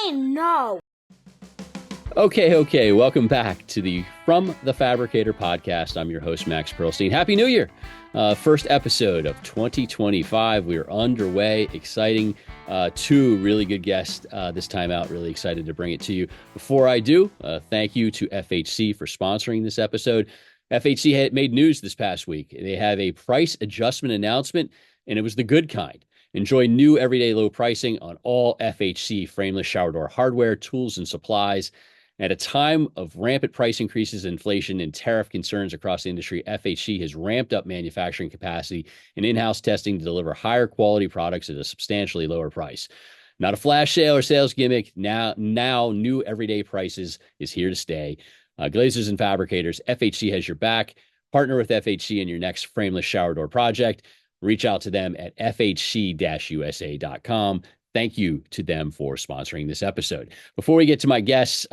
No. Okay. Welcome back to the From the Fabricator podcast. I'm your host, Max Pearlstein. Happy New Year. First episode of 2025. We are underway. Exciting. Two really good guests this time out. Really excited to bring it to you. Before I do, thank you to FHC for sponsoring this episode. FHC had made news this past week. They have a price adjustment announcement, and it was the good kind. Enjoy new everyday low pricing on all FHC frameless shower door hardware, tools, and supplies. At a time of rampant price increases, inflation, and tariff concerns across the industry, FHC has ramped up manufacturing capacity and in-house testing to deliver higher quality products at a substantially lower price. Not a flash sale or sales gimmick. Now new everyday prices is here to stay. Glazers and fabricators, FHC has your back. Partner with FHC in your next frameless shower door project. Reach out to them at fhc-usa.com. Thank you to them for sponsoring this episode. Before we get to my guests,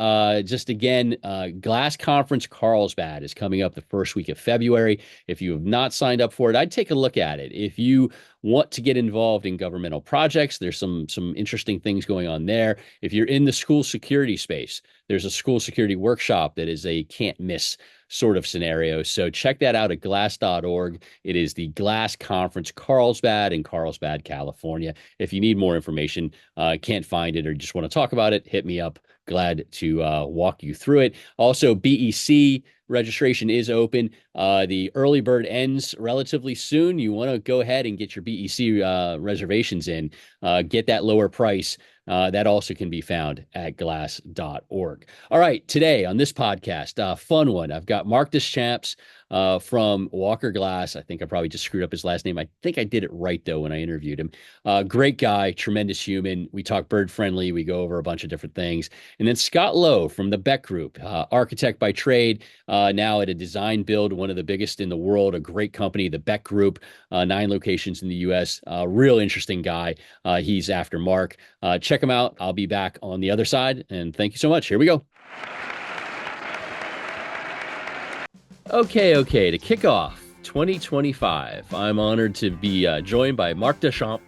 just again, Glass Conference Carlsbad is coming up the first week of February. If you have not signed up for it, I'd take a look at it. If you want to get involved in governmental projects, there's some interesting things going on there. If you're in the school security space, there's a school security workshop that is a can't miss sort of scenario. So check that out at glass.org. It is the Glass Conference Carlsbad in Carlsbad, California. If you need more information, can't find it, or just want to talk about it, hit me up. Glad to walk you through it. Also, BEC registration is open. The early bird ends relatively soon. You want to go ahead and get your BEC reservations in, get that lower price. That also can be found at glass.org. All right, today on this podcast, fun one. I've got Marc Deschamps from Walker Glass. I think I probably just screwed up his last name. I think I did it right, though, when I interviewed him. Great guy, tremendous human. We talk bird friendly. We go over a bunch of different things. And then Scott Lowe from the Beck Group, architect by trade, now at a design build, one of the biggest in the world, a great company, the Beck Group, 9 locations in the U.S. Real interesting guy. He's after Marc. Check him out. I'll be back on the other side. And thank you so much. Here we go. Okay. To kick off 2025, I'm honored to be joined by Marc Deschamps,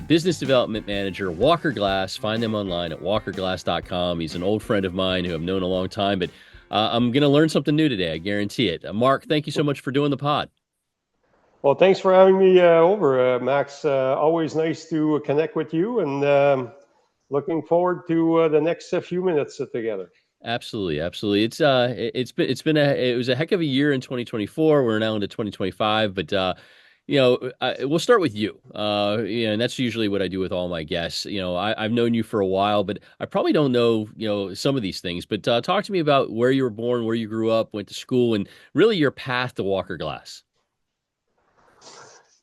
Business Development Manager, Walker Glass. Find them online at walkerglass.com. He's an old friend of mine who I've known a long time, but I'm going to learn something new today. I guarantee it. Marc, thank you so much for doing the pod. Well, thanks for having me over, Max. Always nice to connect with you, and looking forward to the next few minutes together. Absolutely. It was a heck of a year in 2024. We're now into 2025, but we'll start with you. And that's usually what I do with all my guests. I've known you for a while, but I probably don't know some of these things. But talk to me about where you were born, where you grew up, went to school, and really your path to Walker Glass.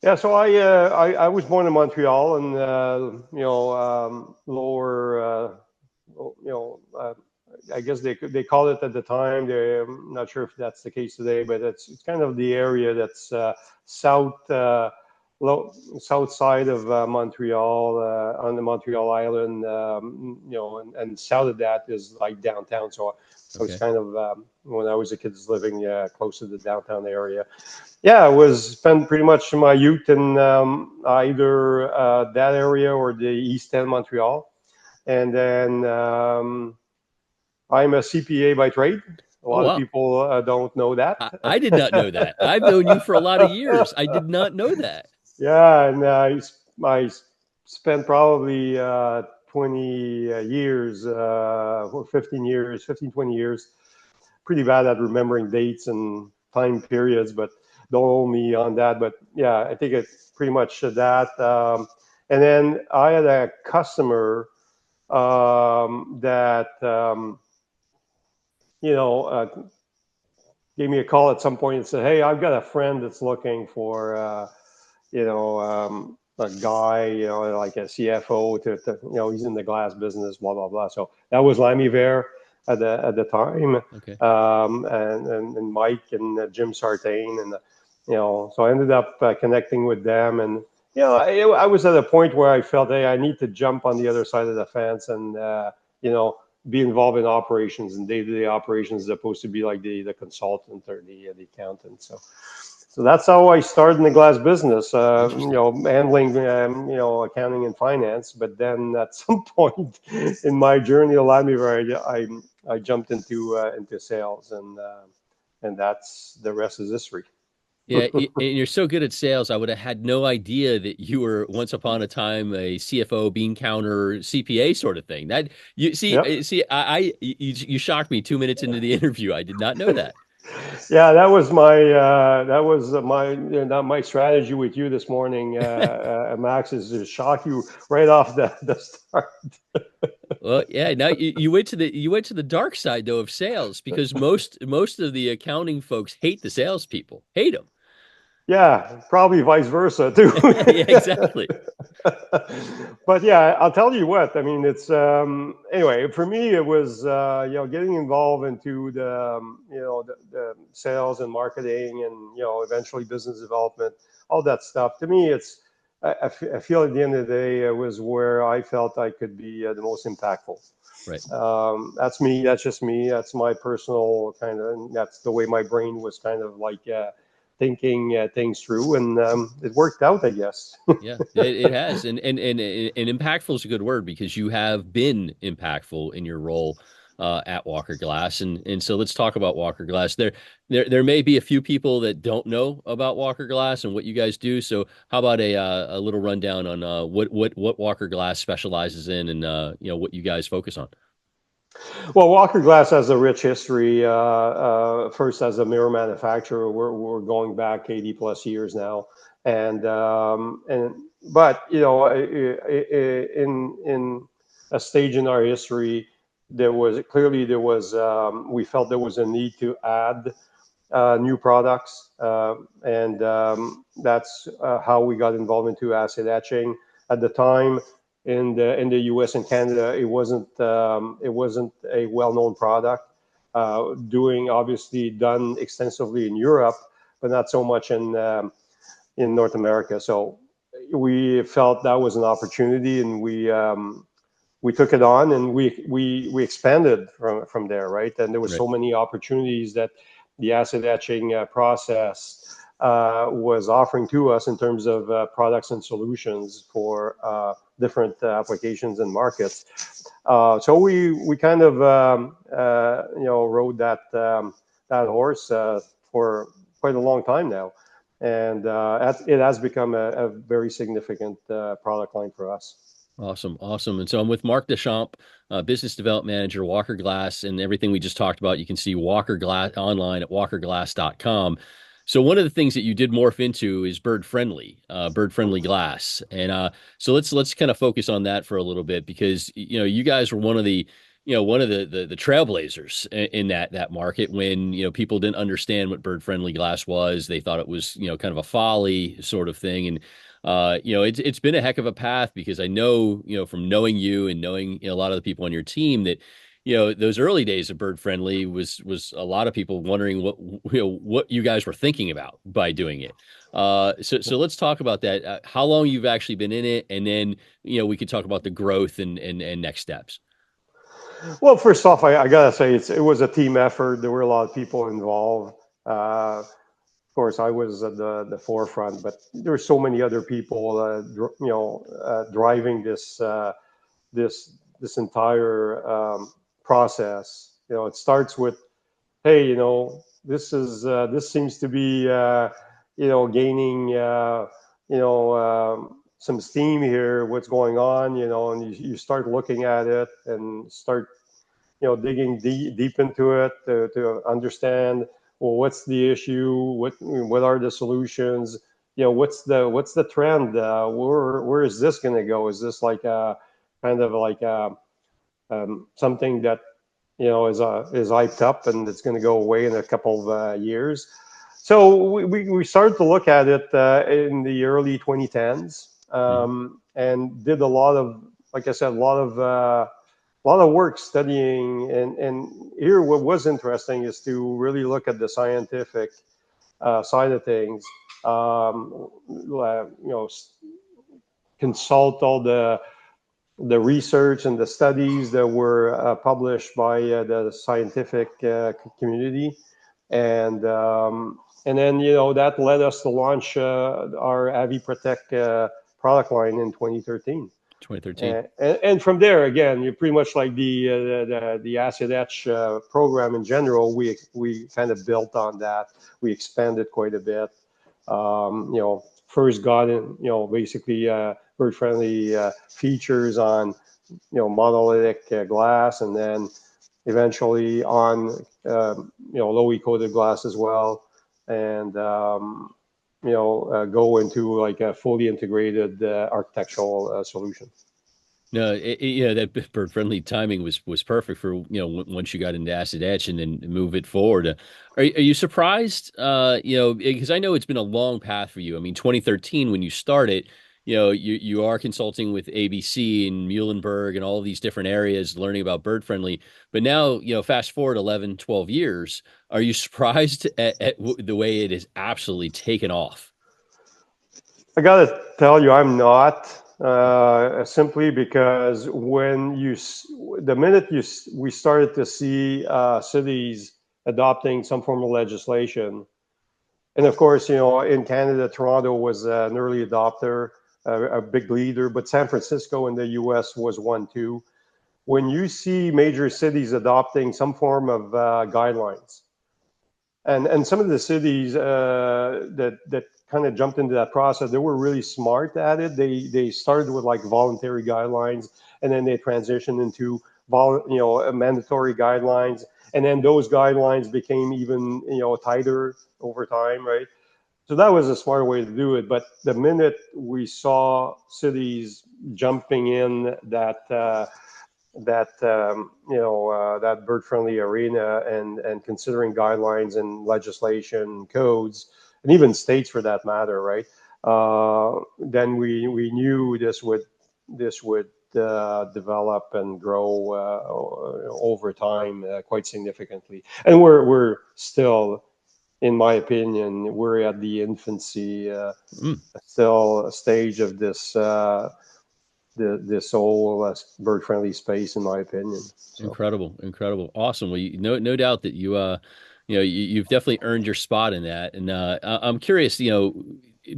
Yeah, so I was born in Montreal, and lower, I guess they called it at the time. I'm not sure if that's the case today, but it's kind of the area that's south side of Montreal, on the Montreal Island, and south of that is like downtown. So it's kind of when I was a kid, living close to the downtown area. Yeah, I spent pretty much my youth in either that area or the East End, Montreal. And then I'm a CPA by trade. A lot of people don't know that. I did not know that. I've known you for a lot of years. I did not know that. Yeah, and I spent probably 20 years, or 15 years, 15, 20 years. Pretty bad at remembering dates and time periods, but don't hold me on that. But yeah, I think it's pretty much that. And then I had a customer that gave me a call at some point and said, "Hey, I've got a friend that's looking for a guy, like a CFO to he's in the glass business, blah blah blah." So that was Lamiver at the time. Okay. And Mike and Jim Sartain, and so I ended up connecting with them, and I was at a point where I felt, hey, I need to jump on the other side of the fence and be involved in operations and day-to-day operations, as opposed to be like the consultant or the accountant. So that's how I started in the glass business, Interesting. handling, accounting and finance. But then at some point in my journey of Lambivar, I jumped into sales, and that's the rest is history. Yeah, and you're so good at sales. I would have had no idea that you were once upon a time a CFO, bean counter, CPA sort of thing. That you see, Yep. you shocked me 2 minutes into the interview. I did not know that. Yeah, that was not my strategy with you this morning, Max, is to shock you right off the start. Well, yeah. Now you went to the dark side though of sales because most of the accounting folks hate the salespeople, hate them. Yeah, probably vice versa too. Yeah, exactly. But yeah, I'll tell you what. I mean, it's anyway. For me, it was getting involved into the sales and marketing, and eventually business development, all that stuff. To me, it's I feel at the end of the day, it was where I felt I could be the most impactful. Right. That's me. That's just me. That's my personal kind of. That's the way my brain was kind of like thinking things through, and it worked out, I guess. Yeah, it has, and impactful is a good word because you have been impactful in your role at Walker Glass, and so let's talk about Walker Glass. There may be a few people that don't know about Walker Glass and what you guys do. So how about a little rundown on what Walker Glass specializes in, and what you guys focus on. Well, Walker Glass has a rich history. First, as a mirror manufacturer, we're going back 80 plus years now, and but in a stage in our history, there was we felt there was a need to add new products, and that's how we got involved into acid etching. At the time, in the U.S. and Canada, it wasn't a well-known product. Doing obviously done extensively in Europe, but not so much in North America. So we felt that was an opportunity, and we took it on, and we expanded from there, right? And there was Right. so many opportunities that the acid etching process was offering to us in terms of products and solutions for different applications and markets. So we kind of rode that horse for quite a long time now, and it has become a very significant product line for us. Awesome, awesome. And so I'm with Marc Deschamps, Business Development Manager, Walker Glass, and everything we just talked about. You can see Walker Glass online at walkerglass.com. So one of the things that you did morph into is bird friendly glass, and so let's kind of focus on that for a little bit because you guys were one of the trailblazers in that market when people didn't understand what bird friendly glass was. They thought it was kind of a folly sort of thing, and it's been a heck of a path because I know, from knowing you and knowing a lot of the people on your team that, those early days of Bird Friendly was a lot of people wondering what you guys were thinking about by doing it. So let's talk about that. How long you've actually been in it, and then we could talk about the growth and next steps. Well, first off, I gotta say it was a team effort. There were a lot of people involved. Of course, I was at the forefront, but there were so many other people, driving this entire process. It starts with, hey, this seems to be gaining some steam here. What's going on? And you start looking at it and start digging deep into it to understand, well, what's the issue, what are the solutions, what's the trend, where is this going to go? Is this like a kind of like something that is hyped up and it's going to go away in a couple of years? So we started to look at it in the early 2010s, and did a lot of, like I said, a lot of work studying, and here what was interesting is to really look at the scientific side of things. Consult all the research and the studies that were published by the scientific community, and And then, that led us to launch our Avi Protect product line in 2013. 2013. And from there, again, you're pretty much like the acid etch program in general. We kind of built on that. We expanded quite a bit. First got in, basically bird-friendly features on, monolithic glass, and then eventually on, Lowe coated glass as well, and go into like a fully integrated architectural solution. No, that bird-friendly timing was perfect for, once you got into acid etch and then move it forward. Are you surprised? Because I know it's been a long path for you. I mean, 2013 when you started, you are consulting with ABC and Muhlenberg and all these different areas, learning about bird-friendly. But now, fast forward 11, 12 years, are you surprised at the way it has absolutely taken off? I gotta tell you, I'm not. Simply because the minute we started to see cities adopting some form of legislation, and of course, in Canada, Toronto was an early adopter, a big leader, but San Francisco in the U.S. was one too. When you see major cities adopting some form of guidelines, and some of the cities that kind of jumped into that process, they were really smart at it. They started with like voluntary guidelines, and then they transitioned into mandatory guidelines, and then those guidelines became even tighter over time, right? So that was a smart way to do it. But the minute we saw cities jumping in that bird-friendly arena and considering guidelines and legislation codes, and even states for that matter, right? Then we knew this would develop and grow over time quite significantly. And we're still, in my opinion, we're at the infancy, still stage of this whole bird-friendly space, in my opinion. So. Incredible, awesome. Well, no doubt that you've definitely earned your spot in that. And I'm curious,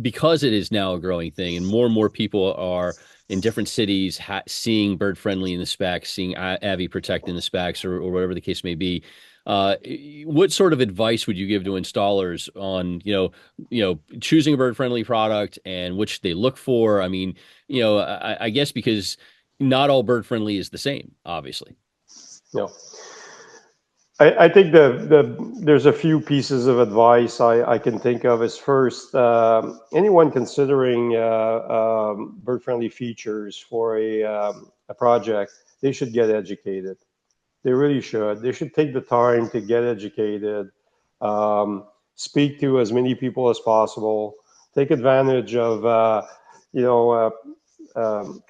because it is now a growing thing, and more people are in different cities seeing bird-friendly in the specs, seeing Avi Protect in the specs, or whatever the case may be. What sort of advice would you give to installers on, choosing a bird-friendly product and which they look for? I mean, I guess because not all bird-friendly is the same, obviously. No. I think there's a few pieces of advice I can think of. Is first, anyone considering bird-friendly features for a project, they should get educated. They really should. They should take the time to get educated, speak to as many people as possible, take advantage of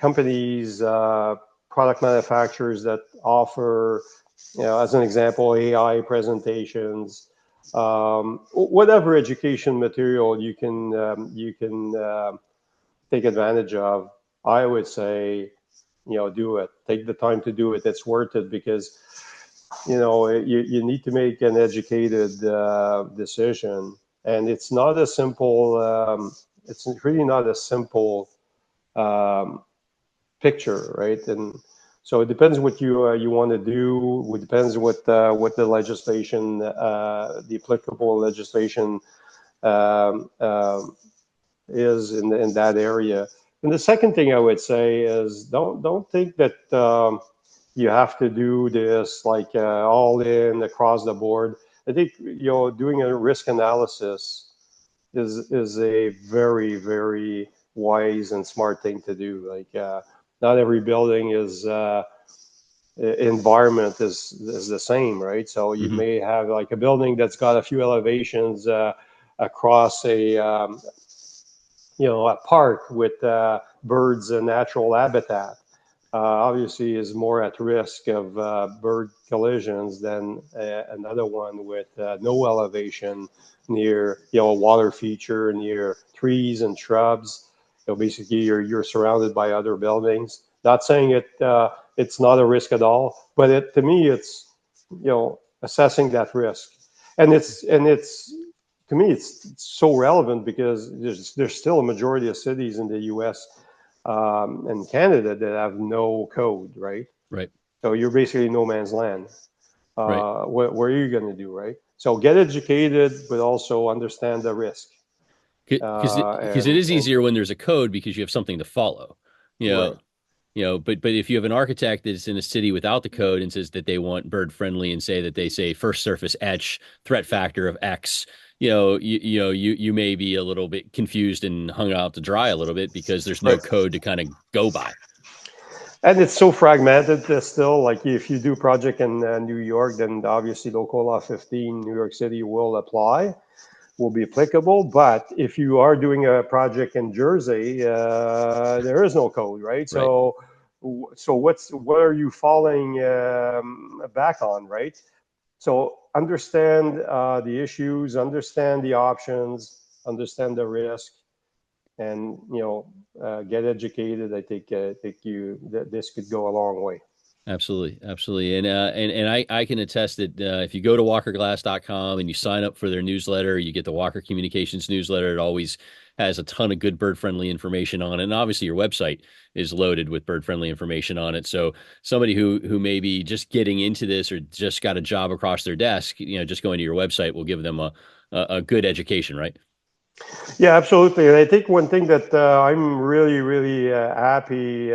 companies, product manufacturers that offer, as an example, AI presentations, whatever education material you can take advantage of. I would say, do it. Take the time to do it. It's worth it, because you need to make an educated decision, and it's not a simple. It's really not a simple picture, right? And so it depends what you want to do. It depends what the legislation, the applicable legislation is in that area. And the second thing I would say is don't think that you have to do this like all in across the board. I think doing a risk analysis is a very, very wise and smart thing to do. Like not every building is environment is the same, right? So you may have like a building that's got a few elevations across a park with birds and natural habitat. Obviously is more at risk of bird collisions than another one with no elevation near a water feature, near trees and shrubs. Basically you're surrounded by other buildings. Not saying it's not a risk at all, but to me it's assessing that risk, and it's to me, it's so relevant because there's still a majority of cities in the U.S. And Canada that have no code, right? Right. So you're basically no man's land. Right. What are you going to do, right? So get educated, but also understand the risk. Because it And is easier when there's a code because you have something to follow. You right, know, but if you have an architect that's in a city without the code and says that they want bird friendly and say that they say first surface etch threat factor of X, you may be a little bit confused and hung out to dry a little bit because there's no right. code to kind of go by. And it's so fragmented still. Like if you do project in New York, then obviously local law 15, New York City will apply, will be applicable. But if you are doing a project in Jersey, there is no code, right? Right. So what are you falling back on, right? So understand the issues, understand the options, understand the risk, and get educated. I think that this could go a long way. Absolutely, absolutely, and I can attest that if you go to walkerglass.com and you sign up for their newsletter, you get the Walker Communications newsletter. It always has a ton of good bird friendly information on it, and obviously your website is loaded with bird friendly information on it. So somebody who may be just getting into this or just got a job across their desk, just going to your website will give them a good education, right? Yeah, absolutely. And I think one thing that I'm really, really happy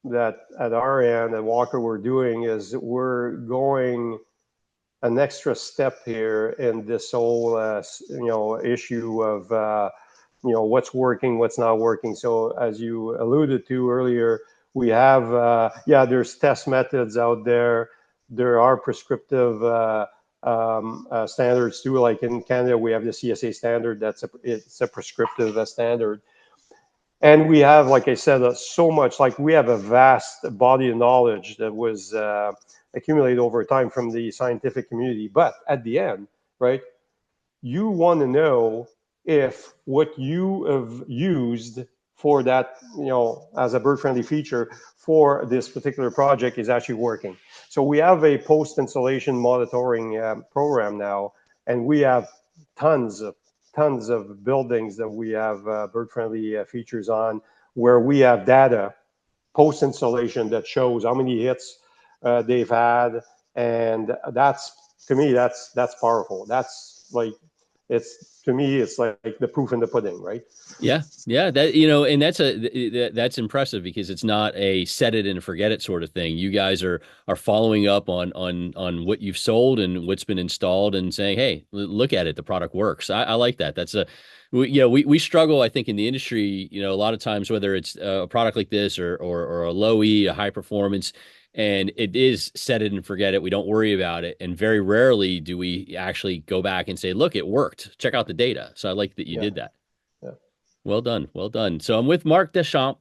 that at our end at Walker we're doing is we're going an extra step here in this whole issue of what's working, what's not working. So as you alluded to earlier, we have there's test methods out there. There are prescriptive standards too. Like in Canada, we have the CSA standard. It's a prescriptive standard. And we have, like I said, so much, like we have a vast body of knowledge that was accumulated over time from the scientific community. But at the end, right, you want to know if what you have used for that, as a bird friendly feature for this particular project is actually working. So we have a post installation monitoring program now, and we have tons of buildings that we have bird friendly features on, where we have data post installation that shows how many hits they've had, and that's, to me, that's powerful. That's like, it's, to me, it's like the proof in the pudding, right? Yeah, yeah, and that's impressive because it's not a set it and forget it sort of thing. You guys are following up on what you've sold and what's been installed and saying, hey, look at it, the product works. I like that. That's we struggle, I think, in the industry, a lot of times, whether it's a product like this or a low E, a high performance, and it is set it and forget it. We don't worry about it. And very rarely do we actually go back and say, look, it worked. Check out the data. So I like that you Yeah, did that. yeah. Well done. Well done. So I'm with Marc Deschamps,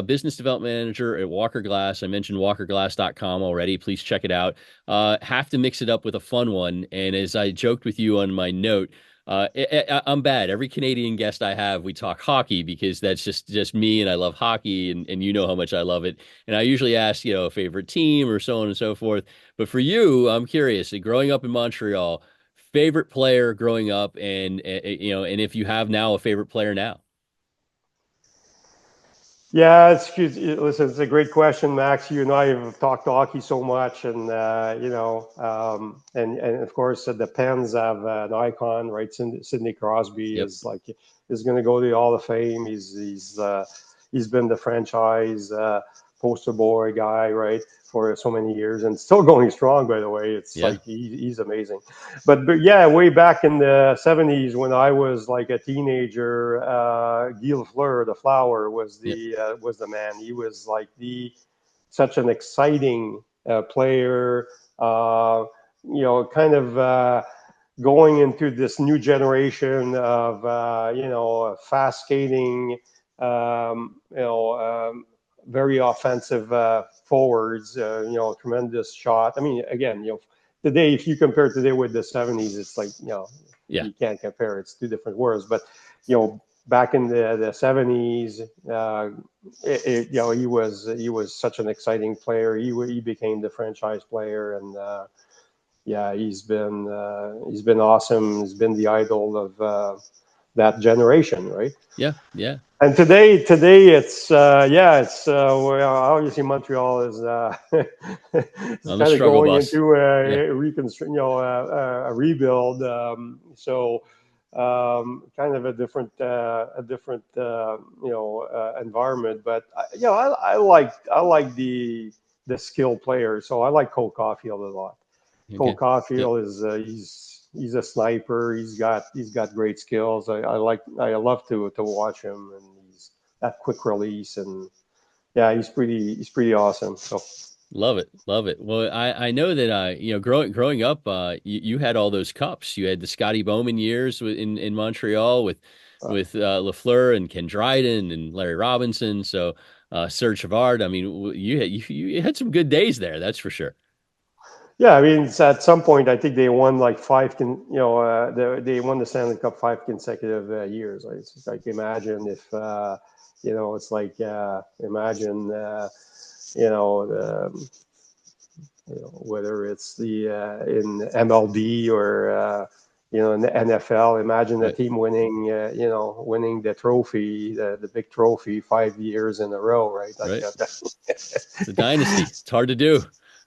business development manager at Walker Glass. I mentioned walkerglass.com already. Please check it out. Have to mix it up with a fun one. And as I joked with you on my note, I'm bad. Every Canadian guest I have, we talk hockey because that's just me, and I love hockey, and you know how much I love it. And I usually ask, a favorite team or so on and so forth. But for you, I'm curious. Growing up in Montreal, favorite player growing up, and if you have now a favorite player now. Yeah, it's good. Listen, it's a great question, Max. You and I have talked hockey so much, and and of course the Pens have an icon, right? Sidney Crosby Yep. is going to go to the Hall of Fame. He's been the franchise poster boy guy, right, for so many years, and still going strong. By the way, it's Yeah. like he's amazing. But yeah, way back in the '70s when I was like a teenager, Guy Lafleur, the Flower, was Yep. the man. He was like such an exciting player. Kind of going into this new generation of fast skating, very offensive forwards. Tremendous shot. I mean, again, today, if you compare today with the '70s, it's like Yeah. you can't compare. It's two different worlds. But back in the '70s, he was such an exciting player. He became the franchise player, and yeah, he's been awesome. He's been the idol of that generation, right? Yeah, yeah. And today it's well, obviously Montreal is is On the kind of struggle going bus. into Yeah. a reconstruct, a rebuild. Kind of a different environment. But I like the skill players. So I like Cole Caulfield a lot. Cole Okay. Yep. Caulfield is he's a sniper. He's got great skills. I love to watch him, and he's that quick release, and yeah, he's pretty awesome. So Love it, love it. Well, I know that growing up, you had all those cups. You had the Scotty Bowman years in Montreal uh, with Lafleur and Ken Dryden and Larry Robinson. So Serge Savard. I mean, you had some good days there. That's for sure. yeah, I mean, it's at some point I think they won like they won the Stanley Cup 5 consecutive years. Like, it's like imagine if it's like imagine you know the whether it's the in MLB or in the NFL. Imagine a Right. team winning, winning the trophy, the big trophy, 5 years in a row, right? Right. It's a dynasty. It's hard to do.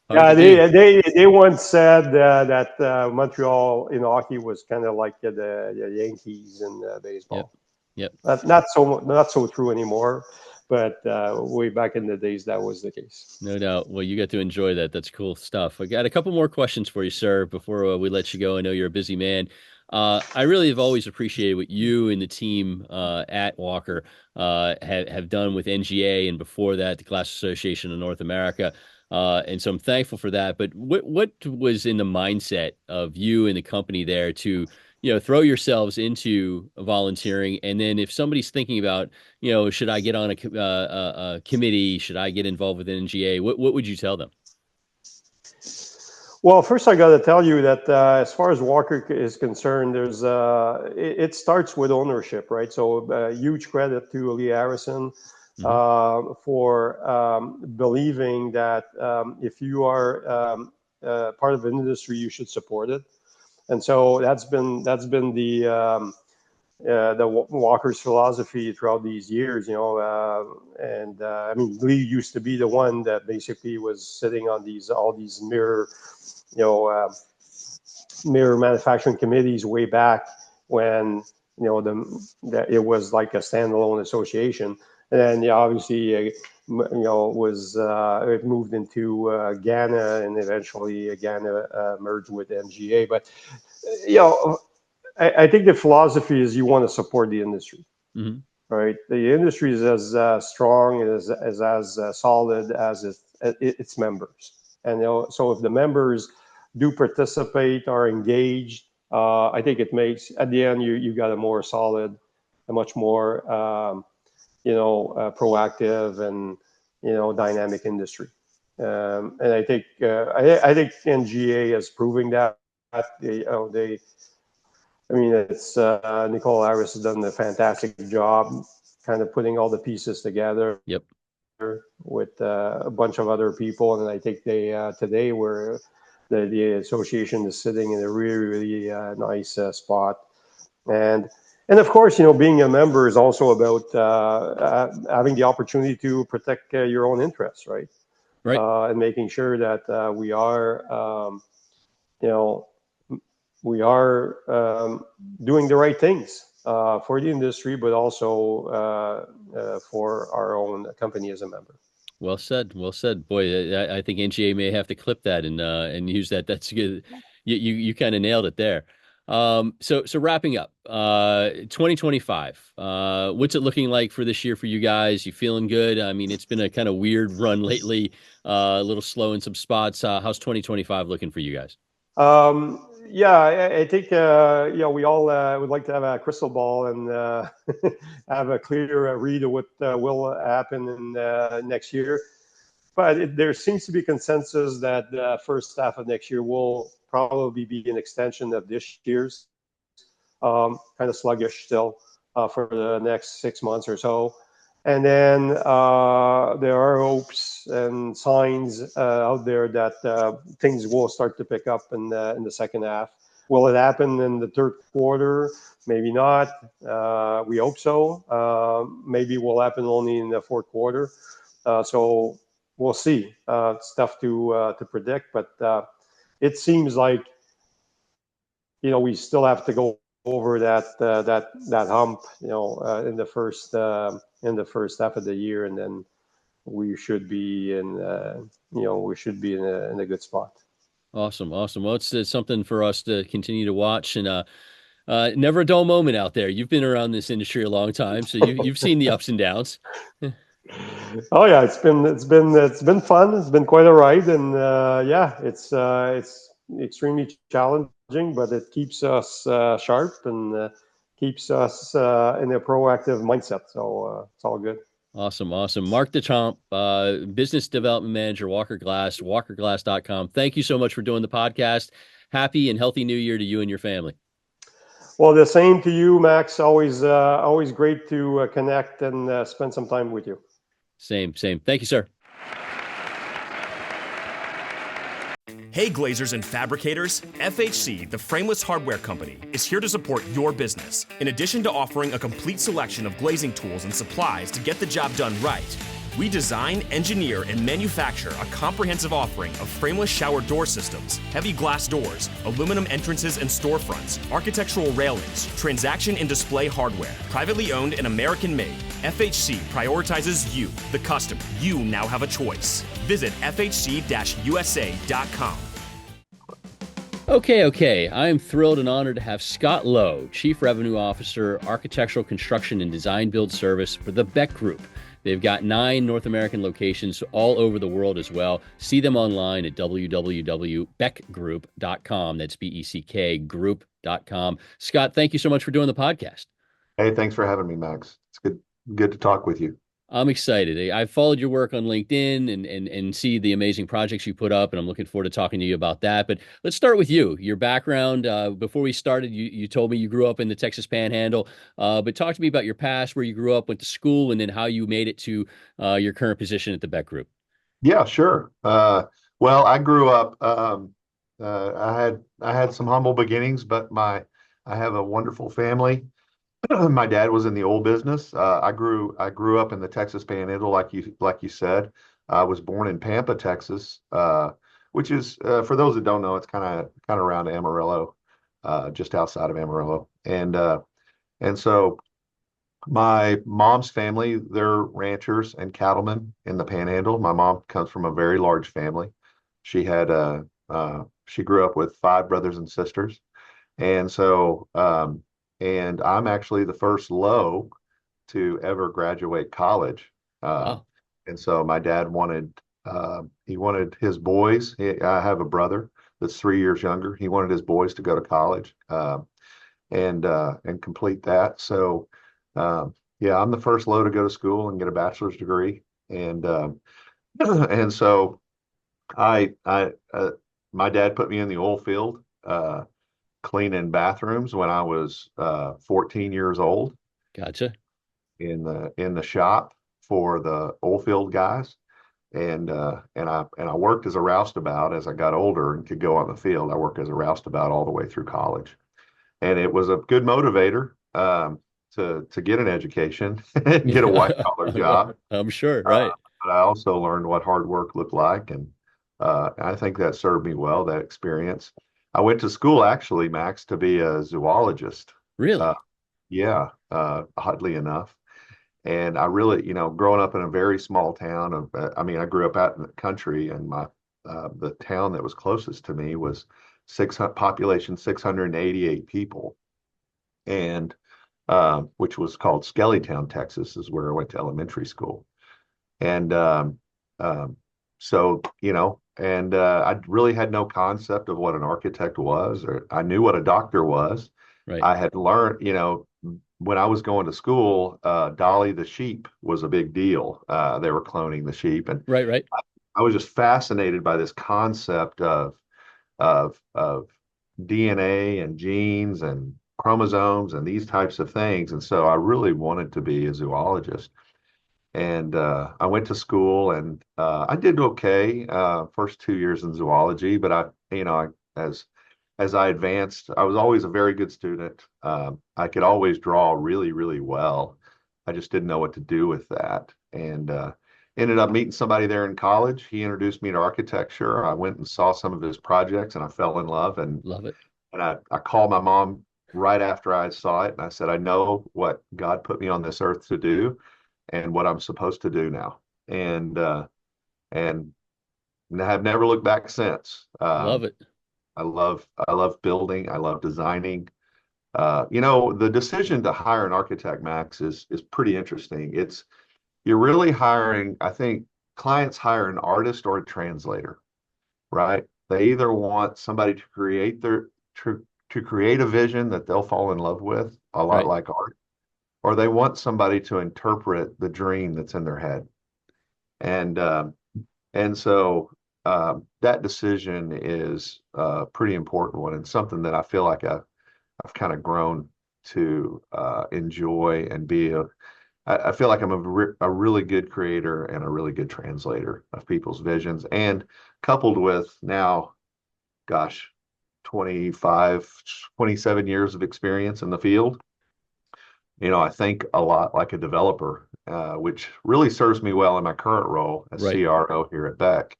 Hard Yeah, to do. they once said that Montreal in hockey was kind of like the Yankees in Yep. baseball. Yep. Not so true anymore, but way back in the days that was the case. No doubt. Well, you got to enjoy that. That's cool stuff. I got a couple more questions for you, sir, before we let you go. I know you're a busy man. I really have always appreciated what you and the team at Walker have done with NGA and before that, the Glass Association of North America. And so I'm thankful for that. But what was in the mindset of you and the company there to, throw yourselves into volunteering? And then if somebody's thinking about, should I get on a committee? Should I get involved with NGA? What would you tell them? Well, first I got to tell you that as far as Walker is concerned, it starts with ownership, right? So huge credit to Lee Harrison Hmm. for believing that if you are part of an industry, you should support it. And so that's been the Walker's philosophy throughout these years, and I mean, Lee used to be the one that basically was sitting on all these you know, uh, mirror manufacturing committees way back when it was like a standalone association, and then yeah, obviously was it moved into Ghana, and eventually Ghana merged with NGA. But you know, I think the philosophy is you want to support the industry, Hmm. right? The industry is as strong and as solid as its members, and so if the members do participate, are engaged, I think it makes at the end you got a more solid, a much more proactive and dynamic industry. And I think NGA is proving that. They I mean, it's Nicole Harris has done a fantastic job, kind of putting all the pieces together Yep. with a bunch of other people, and I think they today were the association is sitting in a really nice spot, and of course, being a member is also about having the opportunity to protect your own interests, right? Right. And making sure that you know we are doing the right things for the industry, but also for our own company as a member. Well said. Well said. Boy, I think NGA may have to clip that and use that. That's good. You kind of nailed it there. So wrapping up, 2025. What's it looking like for this year for you guys? You feeling good? I mean, it's been a kind of weird run lately, a little slow in some spots. How's 2025 looking for you guys? Yeah, I think we all would like to have a crystal ball and have a clear read of what will happen in next year. But there seems to be consensus that the first half of next year will probably be an extension of this year's, kind of sluggish still for the next 6 months or so. And then there are hopes and signs out there that things will start to pick up in the second half. Will it happen in the third quarter? Maybe not. We hope so. Maybe it will happen only in the fourth quarter. So we'll see. It's tough to predict, but it seems like we still have to go over that hump, in the first half of the year, and then we should be in a good spot. Awesome. Awesome. Well, it's something for us to continue to watch, and never a dull moment out there. You've been around this industry a long time, so you've seen the ups and downs. Oh yeah, it's been fun. It's been quite a ride, and yeah, it's extremely challenging, but it keeps us sharp and keeps us in a proactive mindset. So it's all good. Awesome. Awesome. Marc Deschamps, Business Development Manager, Walker Glass, walkerglass.com. Thank you so much for doing the podcast. Happy and healthy New Year to you and your family. Well, the same to you, Max. Always great to connect and spend some time with you. Same. Thank you, sir. Hey glazers and fabricators, FHC, the frameless hardware company, is here to support your business. In addition to offering a complete selection of glazing tools and supplies to get the job done right, we design, engineer, and manufacture a comprehensive offering of frameless shower door systems, heavy glass doors, aluminum entrances and storefronts, architectural railings, transaction and display hardware. Privately owned and American-made, FHC prioritizes you, the customer. You now have a choice. Visit fhc-usa.com. Okay. I am thrilled and honored to have Scott Lowe, Chief Revenue Officer, Architectural Construction and Design Build Service for the Beck Group. They've got 9 North American locations all over the world as well. See them online at www.beckgroup.com. That's BECK group.com. Scott, thank you so much for doing the podcast. Hey, thanks for having me, Max. It's good to talk with you. I'm excited. I've followed your work on LinkedIn and see the amazing projects you put up, and I'm looking forward to talking to you about that. But let's start with you, your background. Before we started, you told me you grew up in the Texas Panhandle, but talk to me about your past, where you grew up, went to school, and then how you made it to your current position at the Beck Group. Yeah, sure. Well, I grew up. I had some humble beginnings, but I have a wonderful family. My dad was in the oil business. I grew up in the Texas Panhandle, like you said. I was born in Pampa, Texas, which is for those that don't know, it's kind of around Amarillo, just outside of Amarillo, and so my mom's family, they're ranchers and cattlemen in the Panhandle. My mom comes from a very large family. She grew up with 5 brothers and sisters, and so. And I'm actually the first Lowe to ever graduate college. Wow. And so my dad wanted his boys. I have a brother that's 3 years younger. He wanted his boys to go to college and complete that. So yeah, I'm the first Lowe to go to school and get a bachelor's degree. And and so my dad put me in the oil field. Cleaning bathrooms when I was 14 years old. Gotcha. In the shop for the oil field guys, and I worked as a roustabout as I got older and could go on the field. I worked as a roustabout all the way through college, and it was a good motivator to get an education, get a white collar job. I'm sure, right? But I also learned what hard work looked like, and I think that served me well. That experience. I went to school, actually, Max, to be a zoologist. Really? Yeah, oddly enough. And I really, growing up in a very small town I grew up out in the country, and the town that was closest to me was population 688 people, and which was called Skellytown, Texas, is where I went to elementary school. And so, I really had no concept of what an architect was, or I knew what a doctor was. Right. I had learned, when I was going to school, Dolly the sheep was a big deal. They were cloning the sheep, and Right. I was just fascinated by this concept of DNA and genes and chromosomes and these types of things. And so I really wanted to be a zoologist. And I went to school, and I did okay first 2 years in zoology, but as I advanced, I was always a very good student. I could always draw really, really well. I just didn't know what to do with that. And ended up meeting somebody there in college. He introduced me to architecture. I went and saw some of his projects, and I fell in love. And Love it. I called my mom right after I saw it, and I said, I know what God put me on this earth to do and what I'm supposed to do now. And have never looked back since. Love it. I love building. I love designing. The decision to hire an architect, Max, is pretty interesting. You're really hiring, I think clients hire an artist or a translator, right? They either want somebody to create a vision that they'll fall in love with, a lot Right. like art, or they want somebody to interpret the dream that's in their head. And so that decision is a pretty important one, and something that I feel like I've kind of grown to enjoy and be I feel like I'm a really good creator and a really good translator of people's visions, and coupled with now, gosh, 25, 27 years of experience in the field. I think a lot like a developer, which really serves me well in my current role as Right. CRO here at Beck.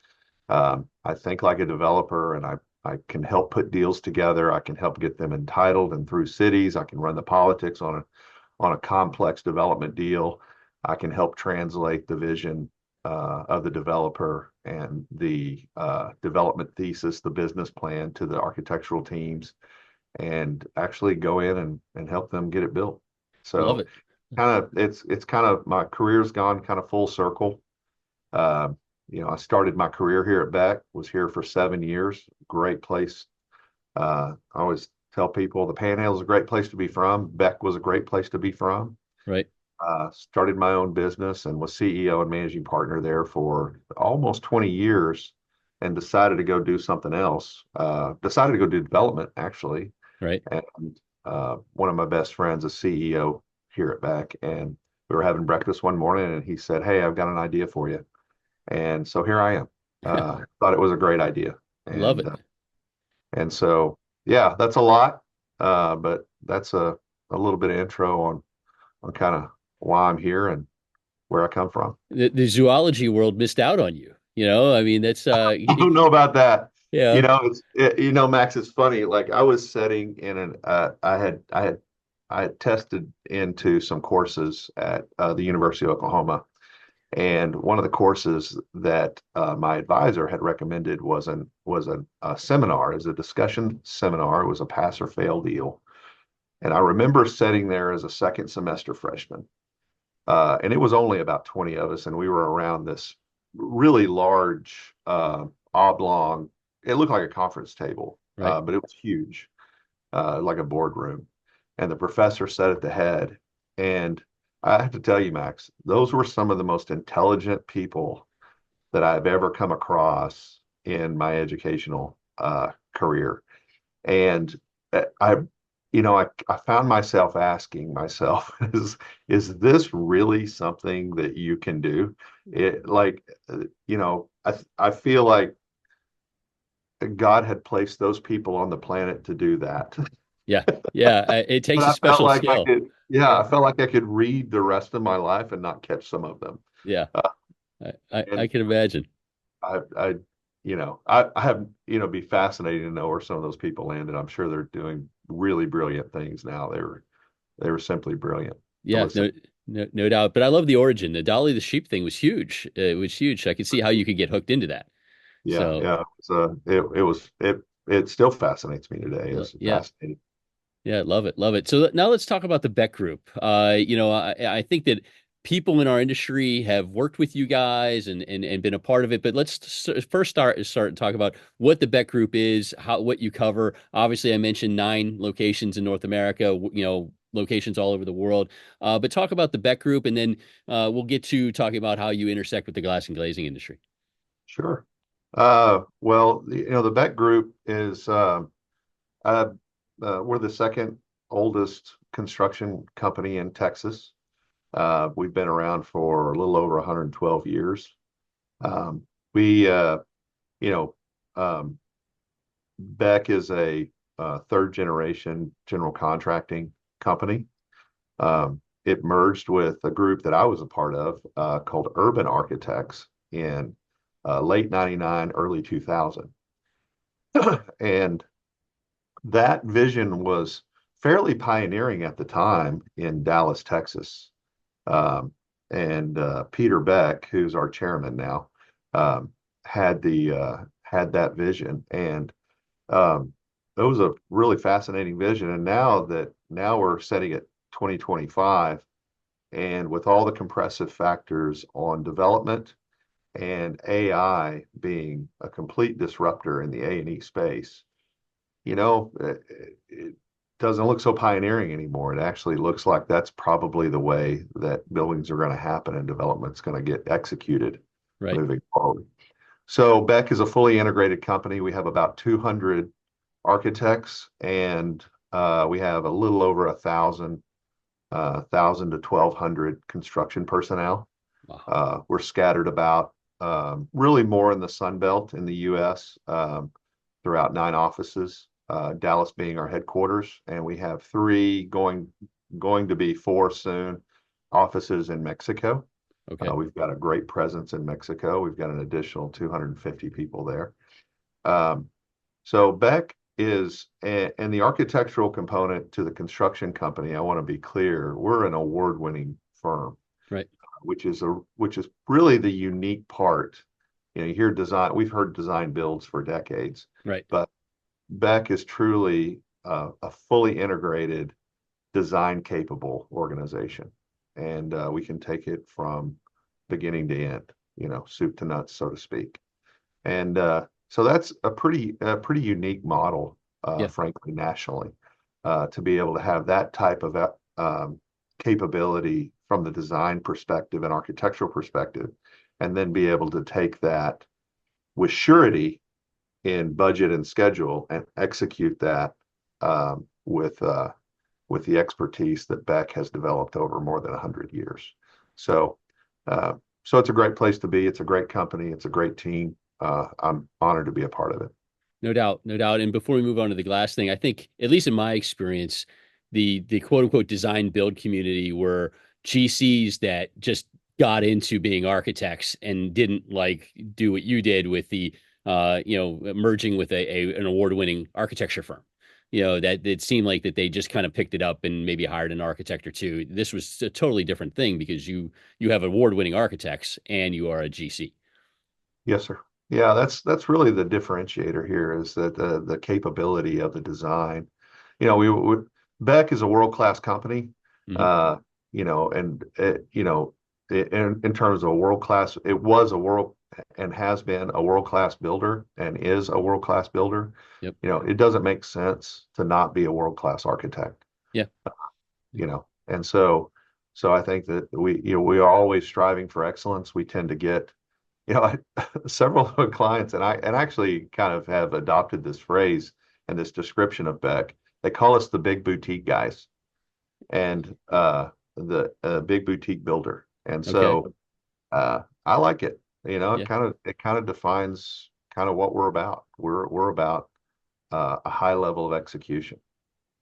I think like a developer, and I can help put deals together. I can help get them entitled and through cities. I can run the politics on a complex development deal. I can help translate the vision of the developer and the development thesis, the business plan to the architectural teams, and actually go in and help them get it built. Love So it. it's kind of, my career's gone kind of full circle. Uh, I started my career here at Beck, was here for 7 years. Great place. I always tell people the Panhandle is a great place to be from. Beck was a great place to be from. Right. Started my own business and was CEO and managing partner there for almost 20 years, and decided to go do something else. Decided to go do development, actually. Right. And one of my best friends is CEO here at Beck, and we were having breakfast one morning, and he said, "Hey, I've got an idea for you." And so here I am. Thought it was a great idea. Love And it. so, yeah, that's a lot, but that's a little bit of intro on kind of why I'm here and where I come from. The zoology world missed out on you. I mean, that's I don't know about that. yeah. Max, it's funny. Like, I was sitting in I had tested into some courses at the University of Oklahoma, and one of the courses that my advisor had recommended was a seminar, as a discussion seminar. It was a pass or fail deal, and I remember sitting there as a second semester freshman, and it was only about 20 of us, and we were around this really large oblong. It looked like a conference table, Right. but it was huge, like a boardroom. And the professor sat at the head. And I have to tell you, Max, those were some of the most intelligent people that I've ever come across in my educational career. And I, I found myself asking myself, is this really something that you can do? I feel like God had placed those people on the planet to do that. Yeah. Yeah. It But takes a I felt special like skill. I felt like I could read the rest of my life and not catch some of them. Yeah. Uh, I and can imagine. I have, be fascinating to know where some of those people landed. I'm sure they're doing really brilliant things now. They were simply brilliant to Yeah. listen. No doubt. But I love the origin. The Dolly the sheep thing was huge. It was huge. I could see how you could get hooked into that. Yeah, So yeah. It still fascinates me today. It's yeah. fascinating. Yeah, love it, love it. So now let's talk about the Beck Group. I think that people in our industry have worked with you guys and been a part of it. But let's first start and talk about what the Beck Group is, what you cover. Obviously, I mentioned 9 locations in North America. Locations all over the world. But talk about the Beck Group, and then we'll get to talking about how you intersect with the glass and glazing industry. Sure. Well, the Beck Group is we're the second oldest construction company in Texas. We've been around for a little over 112 years. We, you know, um, Beck is a third generation general contracting company. It merged with a group that I was a part of called Urban Architects in late 99, early 2000. And that vision was fairly pioneering at the time in Dallas, Texas. Um, and Peter Beck, who's our chairman now, had that vision, and it was a really fascinating vision. And now we're setting it 2025, and with all the compressive factors on development and AI being a complete disruptor in the A&E space, it doesn't look so pioneering anymore. It actually looks like that's probably the way that buildings are going to happen and development's going to get executed moving forward. So Beck is a fully integrated company. We have about 200 architects, and we have a little over 1,000 to 1,200 construction personnel. Wow. We're scattered about really more in the Sun Belt in the U.S. Throughout 9 offices, Dallas being our headquarters, and we have 3 going to be 4 soon offices in Mexico. Okay. We've got a great presence in Mexico. We've got an additional 250 people there. So Beck is, and the architectural component to the construction company, I want to be clear, we're an award-winning firm, right? Which is really the unique part. You hear design, we've heard design builds for decades, right? But Beck is truly a fully integrated, design capable organization, and we can take it from beginning to end, soup to nuts, so to speak. And so that's a pretty unique model, frankly, nationally, to be able to have that type of capability from the design perspective and architectural perspective, and then be able to take that with surety in budget and schedule and execute that with the expertise that Beck has developed over more than 100 years. So it's a great place to be. It's a great company. It's a great team. I'm honored to be a part of it. No doubt, no doubt. And before we move on to the glass thing, I think, at least in my experience, the quote unquote design build community were GCs that just got into being architects and didn't do what you did with the merging with an award-winning architecture firm. That it seemed like that they just kind of picked it up and maybe hired an architect or two. This was a totally different thing because you have award-winning architects and you are a GC. Yes, sir. Yeah, that's really the differentiator here, is that the capability of the design. Beck is a world-class company. Mm-hmm. And in terms of a world-class, it was a world and has been a world-class builder and is a world-class builder. Yep. It doesn't make sense to not be a world-class architect. Yeah. And so I think that we are always striving for excellence. We tend to get, several clients, and I actually kind of have adopted this phrase and this description of Beck. They call us the big boutique guys, and the big boutique builder. And so I like it. It kind of defines kind of what we're about. We're about a high level of execution.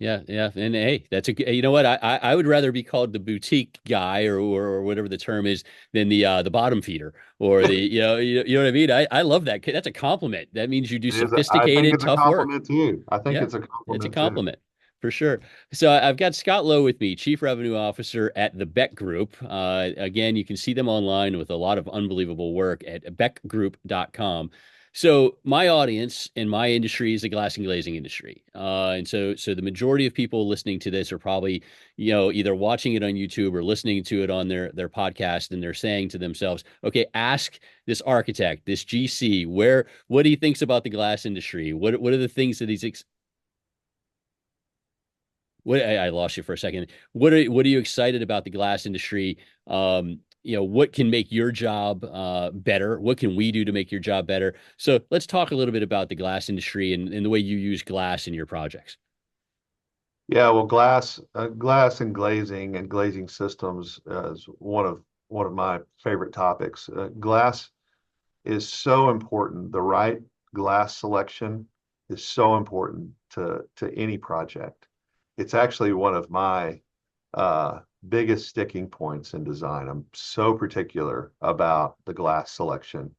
Yeah, yeah, and hey, you know what? I would rather be called the boutique guy or whatever the term is than the bottom feeder or the you know what I mean. I love that. That's a compliment. That means you do sophisticated, tough work. I think it's a compliment. It's a compliment for sure. So I've got Scott Lowe with me, Chief Revenue Officer at the Beck Group. Again, you can see them online with a lot of unbelievable work at beckgroup.com. So my audience in my industry is the glass and glazing industry. And so the majority of people listening to this are probably, either watching it on YouTube or listening to it on their podcast, and they're saying to themselves, okay, ask this architect, this GC, what he thinks about the glass industry. What are the things that I lost you for a second. What are you excited about the glass industry? What can make your job better? What can we do to make your job better? So let's talk a little bit about the glass industry and the way you use glass in your projects. Yeah, well, glass and glazing systems is one of my favorite topics. Glass is so important. The right glass selection is so important to any project. It's actually one of my biggest sticking points in design. I'm so particular about the glass selection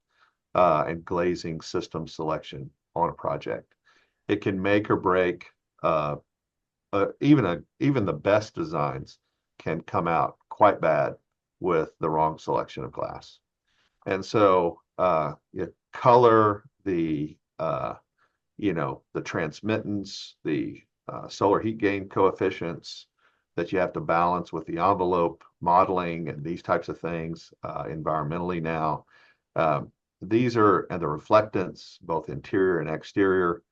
and glazing system selection on a project. It can make or break. Even the best designs can come out quite bad with the wrong selection of glass. And so color, the transmittance, the solar heat gain coefficients that you have to balance with the envelope modeling and these types of things environmentally now. And the reflectance, both interior and exterior.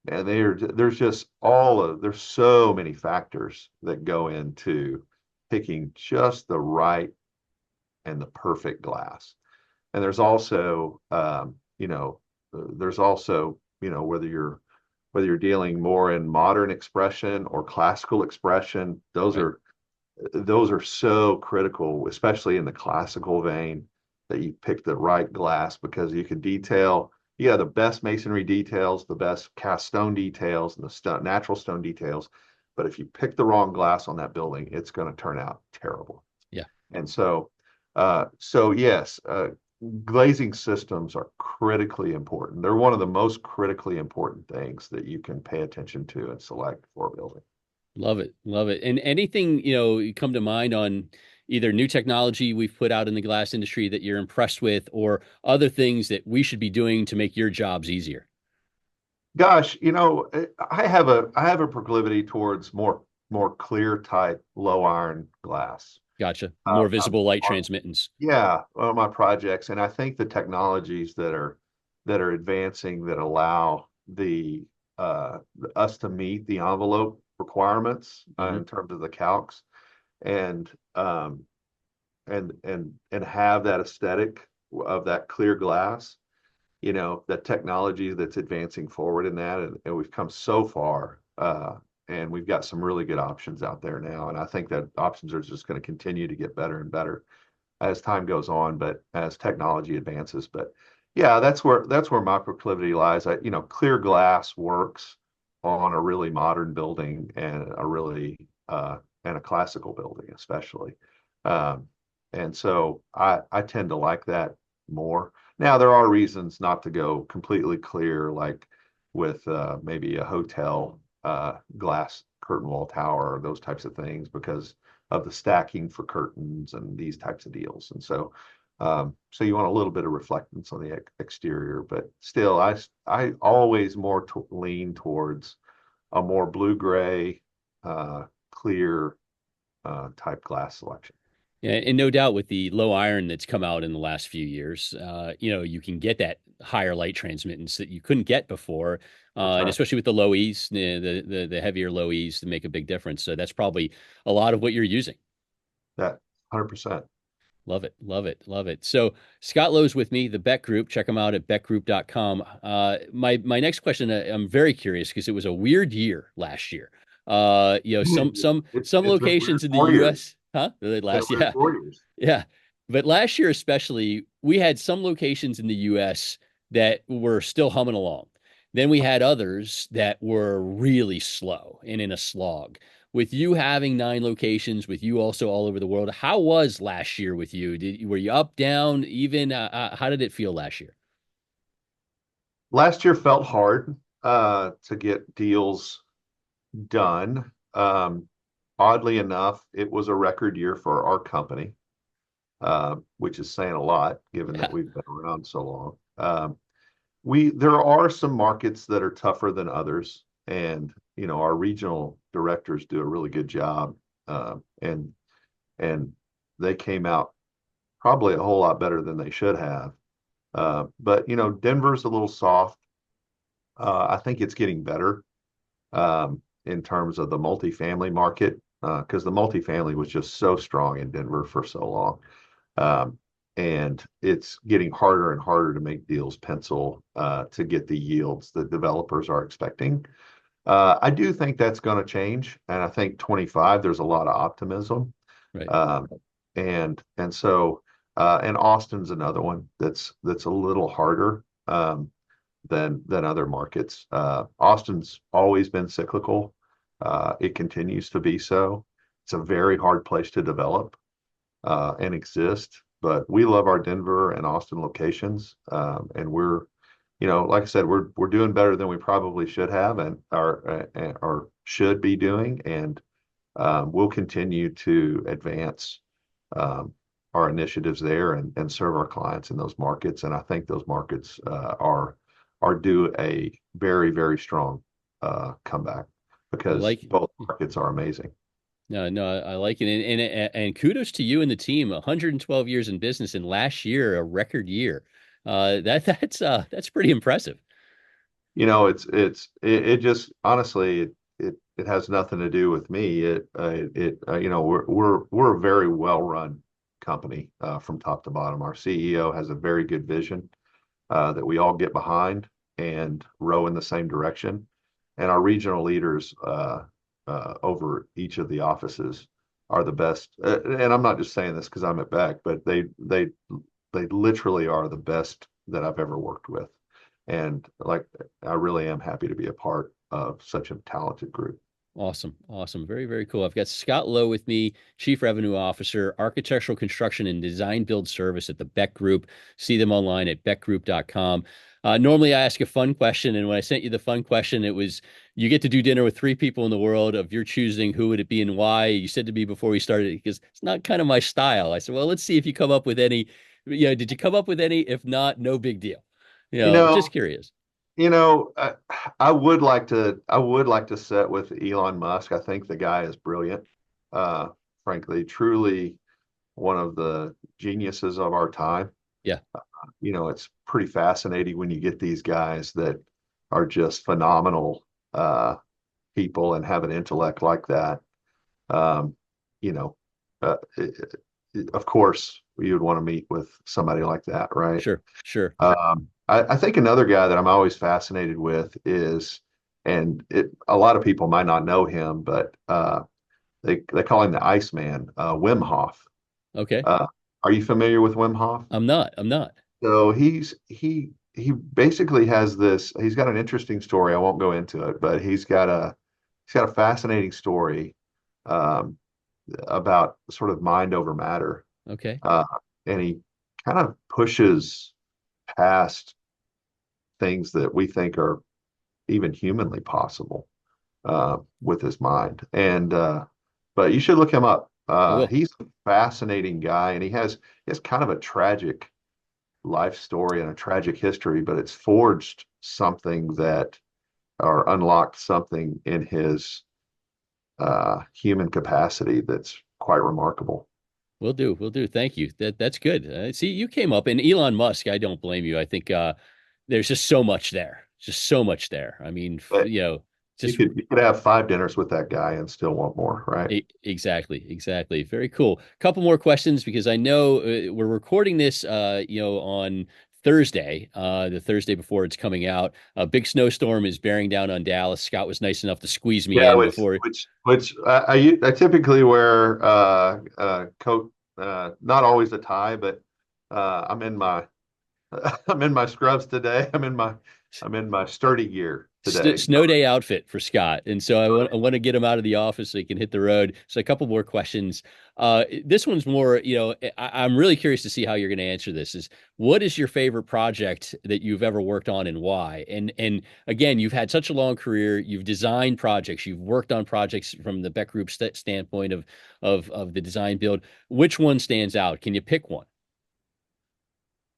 And there's so many factors that go into picking just the right and the perfect glass. And there's also, whether you're dealing more in modern expression or classical expression, those are so critical, especially in the classical vein, that you pick the right glass because you can detail, the best masonry details, the best cast stone details, and the natural stone details. But if you pick the wrong glass on that building, it's going to turn out terrible. Yeah. And yes, glazing systems are critically important. They're one of the most critically important things that you can pay attention to and select for a building. Love it. Love it. And anything, you come to mind on either new technology we've put out in the glass industry that you're impressed with, or other things that we should be doing to make your jobs easier? Gosh, I have a proclivity towards more clear type low iron glass. Gotcha. More Um, visible light transmittance. yeah, on my projects, and I think the technologies that are advancing that allow the us to meet the envelope requirements Mhm. in terms of the calcs and and have that aesthetic of that clear glass, that technology that's advancing forward in that, and we've come so far, and we've got some really good options out there now, and I think that options are just going to continue to get better and better as time goes on, but as technology advances. But yeah, that's where my proclivity lies. Clear glass works on a really modern building and a classical building, especially. Um, and so I tend to like that more. Now there are reasons not to go completely clear, like with maybe a hotel glass curtain wall tower or those types of things, because of the stacking for curtains and these types of deals. And so you want a little bit of reflectance on the exterior, but still, I always lean towards a more blue-gray, clear type glass selection. Yeah, and no doubt with the low iron that's come out in the last few years, you can get that higher light transmittance that you couldn't get before, That's and right. especially with the low E's, the heavier low E's to make a big difference. So that's probably a lot of what you're using. That 100%. Love it, love it, love it. So Scott Lowe's with me, the Beck Group. Check them out at beckgroup.com. My next question, I'm very curious because it was a weird year last year. Some It's been weird locations in the 4 years. U.S. Huh? The It's been last, weird yeah, 4 years. yeah. But last year, especially, we had some locations in the US that were still humming along. Then we had others that were really slow and in a slog. With you having 9 locations, with you also all over the world, how was last year with you? Were you up, down, even? How did it feel last year? Last year felt hard to get deals done. Oddly enough, it was a record year for our company, which is saying a lot given Yeah. that we've been around so long. There are some markets that are tougher than others, and our regional directors do a really good job, and they came out probably a whole lot better than they should have. But Denver's a little soft. I think it's getting better in terms of the multifamily market, because the multifamily was just so strong in Denver for so long. Um, and it's getting harder and harder to make deals pencil to get the yields that developers are expecting. I do think that's going to change, and I think 25 there's a lot of optimism, Right. and so and Austin's another one that's a little harder than other markets. Austin's always been cyclical. It continues to be so. It's a very hard place to develop and exist, but we love our Denver and Austin locations, and we're, like I said, we're doing better than we probably should have, and or should be doing, and we'll continue to advance our initiatives there and serve our clients in those markets. And I think those markets are due a very, very strong comeback, because both markets are amazing. No, I like it, and kudos to you and the team. 112 years in business, and last year a record year. That's pretty impressive. It just honestly it has nothing to do with me. We're a very well run company from top to bottom. Our CEO has a very good vision that we all get behind and row in the same direction, and our regional leaders over each of the offices are the best. And I'm not just saying this because I'm at Beck, but they literally are the best that I've ever worked with. And I really am happy to be a part of such a talented group. Awesome. Very, very cool. I've got Scott Lowe with me, Chief Revenue Officer, Architectural Construction and Design Build Service at the Beck Group. See them online at beckgroup.com. Normally I ask a fun question, and when I sent you the fun question, it was, you get to do dinner with 3 people in the world of your choosing. Who would it be and why? You said to me before we started, because it's not kind of my style. I said, well, let's see if you come up with any. Did you come up with any? If not, no big deal. Just curious. I would like to sit with Elon Musk. I think the guy is brilliant. Frankly, truly one of the geniuses of our time. Yeah. It's pretty fascinating when you get these guys that are just phenomenal people and have an intellect like that. Of course, you would want to meet with somebody like that, right? Sure. I think another guy that I'm always fascinated with is, a lot of people might not know him, but they call him the Iceman, Wim Hof. Okay. Are you familiar with Wim Hof? I'm not. So he basically has this. He's got an interesting story. I won't go into it, but he's got a fascinating story about sort of mind over matter. Okay. And he kind of pushes past things that we think are even humanly possible with his mind. And but you should look him up. He's a fascinating guy, and he has kind of a tragic life story and a tragic history, but it's forged something or unlocked something in his human capacity that's quite remarkable. Will do. Thank you. That's good. See, you came up, and Elon Musk, I don't blame you. I think there's just so much there. I mean, but you could have 5 dinners with that guy and still want more, right? Exactly. Very cool. Couple more questions, because I know we're recording this, on Thursday, the Thursday before it's coming out. A big snowstorm is bearing down on Dallas. Scott was nice enough to squeeze me in before. Which I typically wear coat, not always a tie, but I'm in my scrubs today. I'm in my sturdy gear today. Snow day outfit for Scott. And so I want to get him out of the office so he can hit the road. So a couple more questions. This one's more, I'm really curious to see how you're going to answer this. Is, what is your favorite project that you've ever worked on, and why? And again, you've had such a long career. You've designed projects. You've worked on projects from the Beck Group standpoint of the design build. Which one stands out? Can you pick one?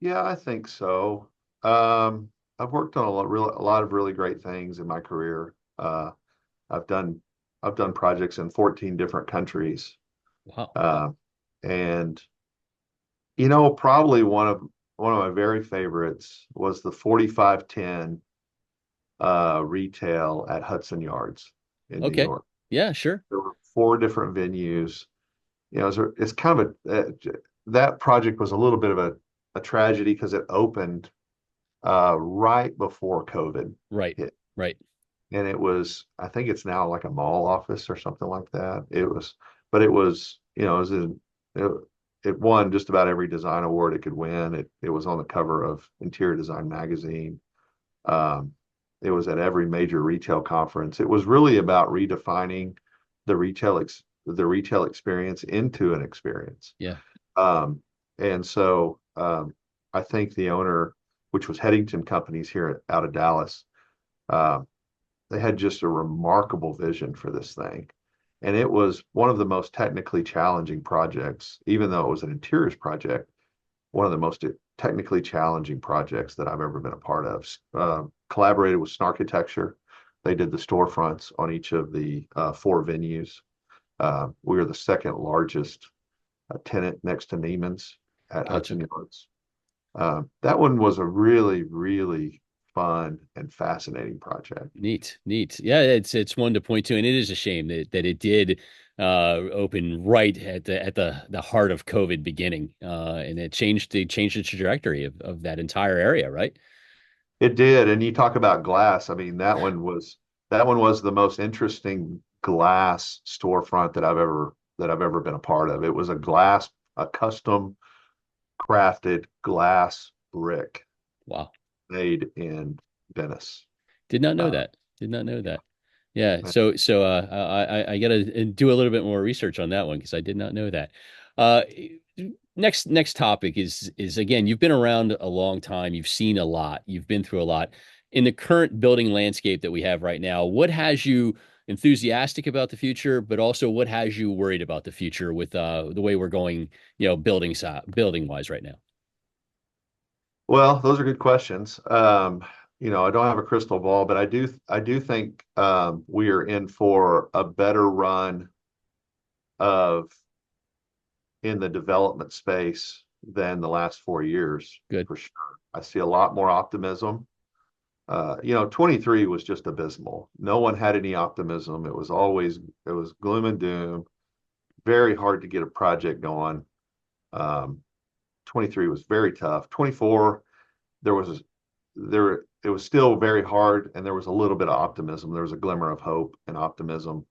Yeah, I think so. I've worked on a lot of really great things in my career. I've done projects in 14 different countries. Wow. And probably one of my very favorites was the 4510 retail at Hudson Yards in New York. Yeah, sure. There were 4 different venues. It's kind of that project was a little bit of a tragedy because it opened right before COVID hit. Right. and it was, I think it's now like a mall office or something like that. It was, it won just about every design award it could win. It was on the cover of Interior Design magazine. Um, it was at every major retail conference. It was really about redefining the retail experience into an experience. Yeah. And so I think the owner, which was Headington Companies here out of Dallas, uh, they had just a remarkable vision for this thing. And it was one of the most technically challenging projects, even though it was an interiors project, one of the most technically challenging projects that I've ever been a part of. Collaborated with Snarkitecture. They did the storefronts on each of the 4 venues. We were the second largest tenant next to Neiman's at Gotcha. Hudson Yards. That one was a really, really fun and fascinating project. Neat. Yeah, it's one to point to, and it is a shame that it did open right at the heart of COVID beginning, and it changed the trajectory of that entire area, right? It did, and you talk about glass. I mean, that one was the most interesting glass storefront that I've ever been a part of. It was a custom crafted glass brick Wow. made in Venice. Did not know Uh, that. Did not know that. Yeah. I gotta do a little bit more research on that one because I did not know that. Uh, next topic is again, you've been around a long time. You've seen a lot. You've been through a lot. In the current building landscape that we have right now, what has you enthusiastic about the future, but also what has you worried about the future with the way we're going, building wise right now? well, those are good questions. I don't have a crystal ball, but I do think we are in for a better run of in the development space than the last 4 years, Good. for sure. I see a lot more optimism. 23 was just abysmal. No one had any optimism. It was gloom and doom. Very hard to get a project going. 23 was very tough. 24, there was there it was still very hard, and there was a little bit of optimism. There was a glimmer of hope and optimism.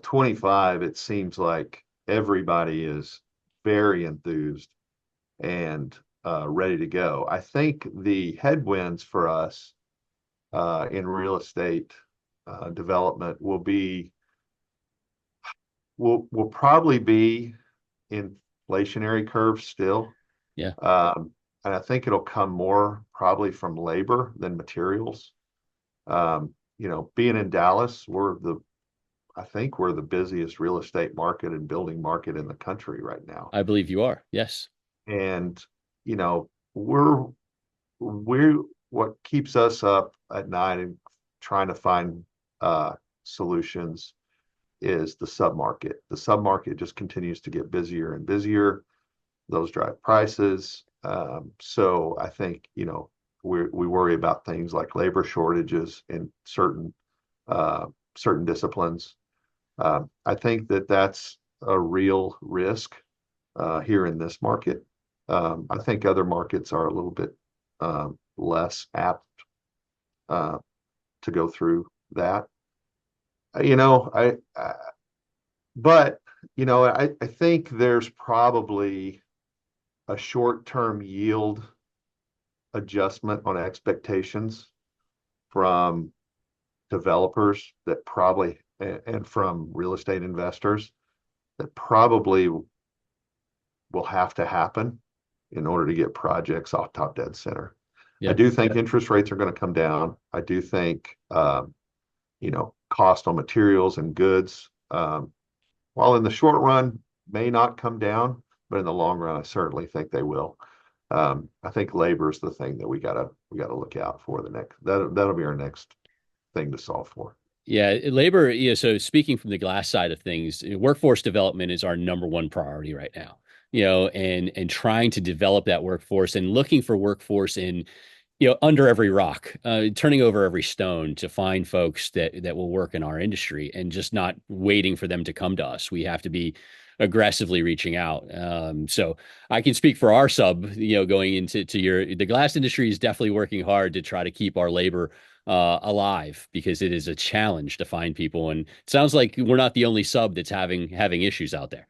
25, it seems like everybody is very enthused and ready to go. I think the headwinds for us in real estate development will probably be inflationary curves still. Yeah. And I think it'll come more probably from labor than materials. Being in Dallas, I think we're the busiest real estate market and building market in the country right now. I believe you are. Yes. And, we're what keeps us up at night and trying to find solutions is the submarket. The submarket just continues to get busier and busier. Those drive prices. So I think, we worry about things like labor shortages in certain disciplines. I think that's a real risk here in this market. I think other markets are a little bit less apt to go through that. I think there's probably a short-term yield adjustment on expectations from developers and from real estate investors that probably will have to happen in order to get projects off top dead center. Yeah. I do think interest rates are going to come down. I do think, cost on materials and goods, while in the short run may not come down, but in the long run, I certainly think they will. I think labor is the thing that we gotta look out for that'll be our next thing to solve for. Yeah, labor, so speaking from the glass side of things, workforce development is our number one priority right now. And trying to develop that workforce and looking for workforce in, under every rock, turning over every stone to find folks that will work in our industry and just not waiting for them to come to us. We have to be aggressively reaching out. So I can speak for our sub, going into the glass industry is definitely working hard to try to keep our labor alive, because it is a challenge to find people. And it sounds like we're not the only sub that's having issues out there.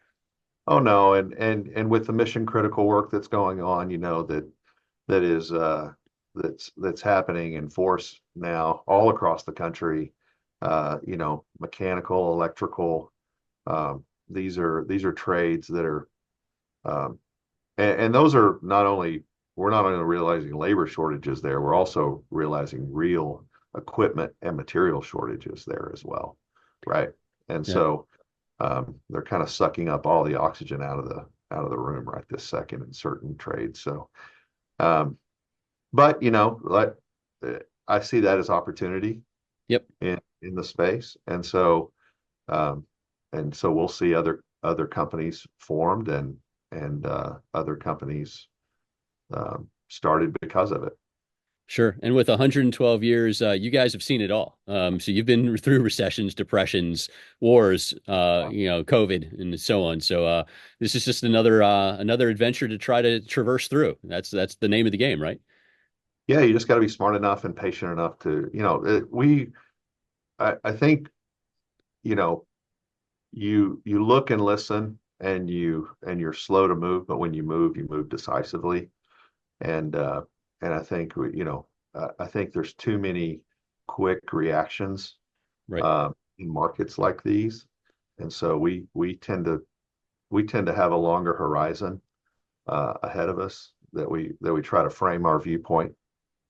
Oh no, and with the mission critical work that's going on, that is that's happening in force now all across the country. Mechanical, electrical. These are trades that are, and those are we're not only realizing labor shortages there, we're also realizing real equipment and material shortages there as well, right? And Yeah. so they're kind of sucking up all the oxygen out of the room right this second in certain trades. So, but I see that as opportunity. Yep. In the space, and so we'll see other companies formed and other companies started because of it. Sure. And with 112 years, you guys have seen it all. So you've been through recessions, depressions, wars, COVID, and so on. So this is just another adventure to try to traverse through. That's the name of the game, right? Yeah, you just got to be smart enough and patient enough to, I think, you look and listen, and you're slow to move, but when you move decisively. And I think, I think there's too many quick reactions, Right. In markets like these. And so we tend to have a longer horizon, ahead of us that we try to frame our viewpoint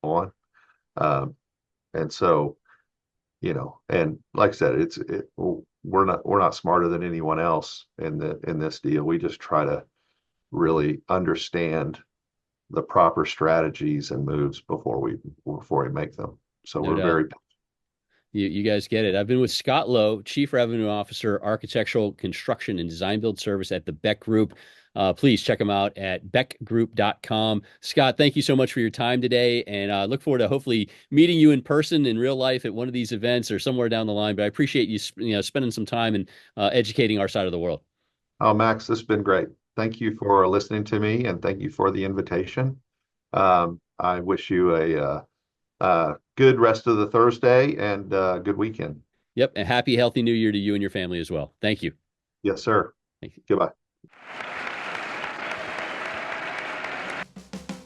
on. And so, and like I said, we're not smarter than anyone else in this deal. We just try to really understand the proper strategies and moves before we make them. So No we're doubt. very You guys get it. I've been with Scott Lowe, Chief Revenue Officer, Architectural Construction and Design Build Service at the Beck Group. Please check them out at beckgroup.com. Scott, thank you so much for your time today, and I look forward to hopefully meeting you in person in real life at one of these events or somewhere down the line. But I appreciate you, spending some time and educating our side of the world. Oh, Max, this has been great. Thank you for listening to me, and thank you for the invitation. I wish you a good rest of the Thursday and good weekend. Yep, and happy, healthy New Year to you and your family as well. Thank you. Yes, sir. Thank you. Goodbye.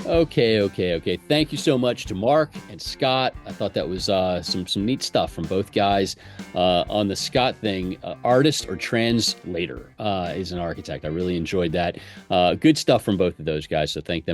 Okay. Thank you so much to Marc and Scott. I thought that was some neat stuff from both guys. On the Scott thing, artist or translator is an architect. I really enjoyed that. Good stuff from both of those guys. So thanks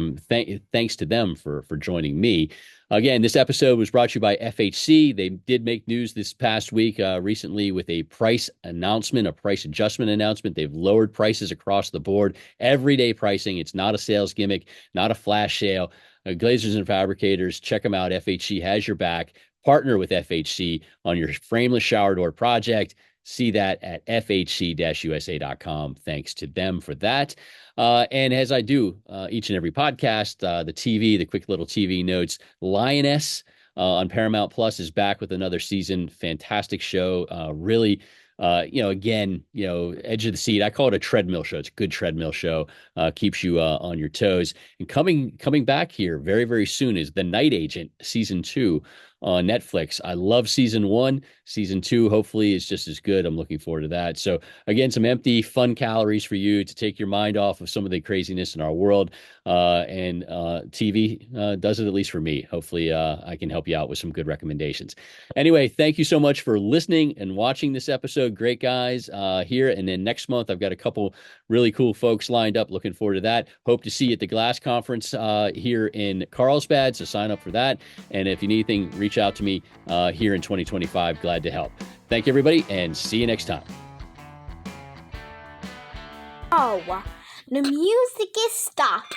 to them for joining me. Again, this episode was brought to you by FHC. They did make news this past week recently with a price adjustment announcement. They've lowered prices across the board, everyday pricing. It's not a sales gimmick, not a flash sale. Glazers and fabricators, check them out. FHC has your back. Partner with FHC on your frameless shower door project. See that at fhc-usa.com. Thanks to them for that. And as I do each and every podcast, the quick little TV notes, Lioness on Paramount Plus is back with another season. Fantastic show. Really, again, edge of the seat. I call it a treadmill show. It's a good treadmill show. Keeps you on your toes. And coming back here very, very soon is The Night Agent season 2 on Netflix. I love season 1. Season 2 hopefully is just as good. I'm looking forward to that. So again, some empty, fun calories for you to take your mind off of some of the craziness in our world. And TV does it, at least for me. Hopefully I can help you out with some good recommendations. Anyway, thank you so much for listening and watching this episode. Great guys here. And then next month, I've got a couple really cool folks lined up. Looking forward to that. Hope to see you at the Glass Conference here in Carlsbad. So sign up for that. And if you need anything, reach out to me here in 2025. Glad to help. Thank you, everybody, and see you next time. Oh, the music is stopped.